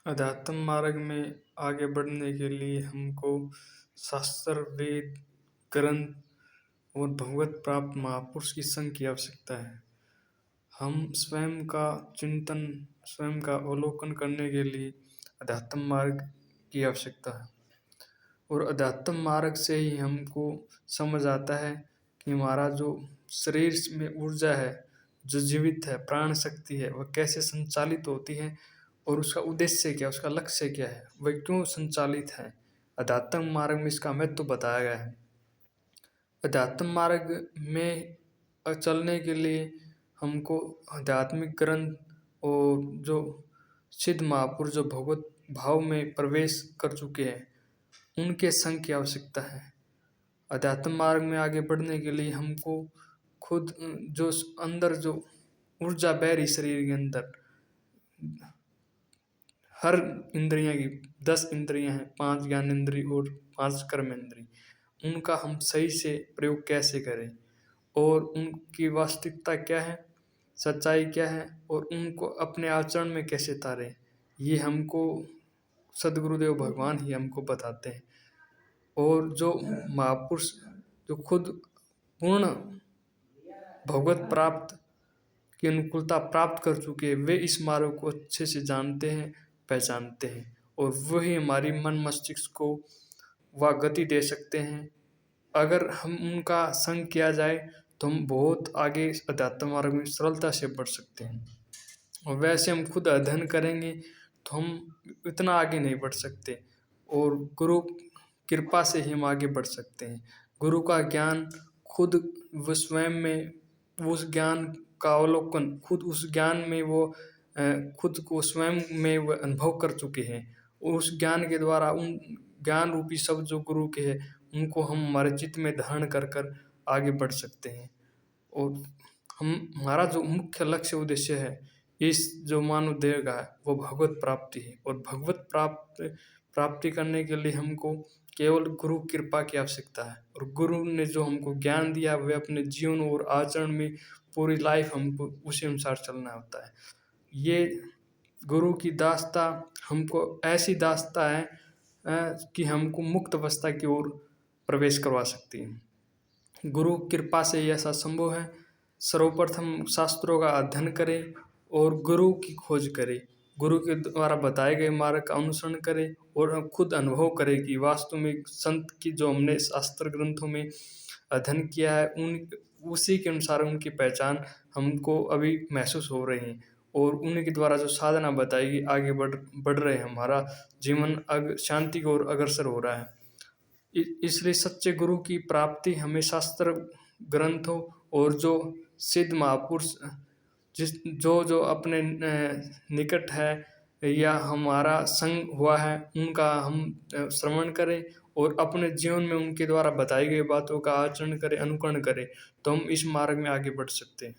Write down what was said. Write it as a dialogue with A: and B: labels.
A: अध्यात्म मार्ग में आगे बढ़ने के लिए हमको शास्त्र, वेद, ग्रंथ और भगवत प्राप्त महापुरुष की संग की आवश्यकता है। हम स्वयं का चिंतन, स्वयं का अवलोकन करने के लिए अध्यात्म मार्ग की आवश्यकता है। और अध्यात्म मार्ग से ही हमको समझ आता है कि हमारा जो शरीर में ऊर्जा है, जो जीवित है, प्राण शक्ति है, वह कैसे संचालित होती है और उसका उद्देश्य क्या है, उसका लक्ष्य क्या है, वह क्यों संचालित है। अध्यात्म मार्ग में इसका महत्व बताया गया है। अध्यात्म मार्ग में चलने के लिए हमको आध्यात्मिक ग्रंथ और जो सिद्ध महापुरुष जो भगवत भाव में प्रवेश कर चुके हैं, उनके संग की आवश्यकता है। अध्यात्म मार्ग में आगे बढ़ने के लिए हमको खुद जो अंदर जो ऊर्जा बह रही शरीर के अंदर, हर इंद्रियां की 10 इंद्रियां हैं, 5 ज्ञान इंद्रिय और 5 कर्म इंद्रिय, उनका हम सही से प्रयोग कैसे करें और उनकी वास्तविकता क्या है, सच्चाई क्या है और उनको अपने आचरण में कैसे उतारें, ये हमको सदगुरुदेव भगवान ही हमको बताते हैं। और जो महापुरुष जो खुद पूर्ण भगवत प्राप्त की अनुकूलता प्राप्त कर चुके हैं, वे इस मार्ग को अच्छे से जानते हैं, पहचानते हैं और वही हमारी मन मस्तिष्क को वह गति दे सकते हैं। अगर हम उनका संग किया जाए तो हम बहुत आगे अध्यात्म मार्ग में सरलता से बढ़ सकते हैं। और वैसे हम खुद अध्ययन करेंगे तो हम इतना आगे नहीं बढ़ सकते और गुरु कृपा से ही हम आगे बढ़ सकते हैं। गुरु का ज्ञान खुद वो स्वयं में उस ज्ञान का अवलोकन, खुद उस ज्ञान में वो खुद को स्वयं में वो अनुभव कर चुके हैं। उस ज्ञान के द्वारा उन ज्ञान रूपी शब्द जो गुरु के हैं, उनको हम हमारे चित्त में धारण कर कर आगे बढ़ सकते हैं। और हमारा जो मुख्य लक्ष्य उद्देश्य है इस जो मानव देह का है, वो भगवत प्राप्ति है। और भगवत प्राप्ति करने के लिए हमको केवल गुरु कृपा की आवश्यकता है। और गुरु ने जो हमको ज्ञान दिया, वह अपने जीवन और आचरण में पूरी लाइफ हमको उसी अनुसार चलना होता है। ये गुरु की दास्ता हमको ऐसी दास्ता है कि हमको मुक्त अवस्था की ओर प्रवेश करवा सकती है। गुरु कृपा से ही ऐसा संभव है। सर्वप्रथम शास्त्रों का अध्ययन करें और गुरु की खोज करें, गुरु के द्वारा बताए गए मार्ग का अनुसरण करें और हम खुद अनुभव करें कि वास्तव में संत की जो हमने शास्त्र ग्रंथों में अध्ययन किया है, उसी के अनुसार उनकी पहचान हमको अभी महसूस हो रही है। और उनके द्वारा जो साधना बताई गई, आगे बढ़ रहे हैं, हमारा जीवन शांति की ओर अग्रसर हो रहा है। इसलिए सच्चे गुरु की प्राप्ति हमें शास्त्र ग्रंथों और जो सिद्ध महापुरुष जो अपने निकट है या हमारा संग हुआ है, उनका हम श्रवण करें और अपने जीवन में उनके द्वारा बताई गई बातों का आचरण करें, अनुकरण करें, तो हम इस मार्ग में आगे बढ़ सकते हैं।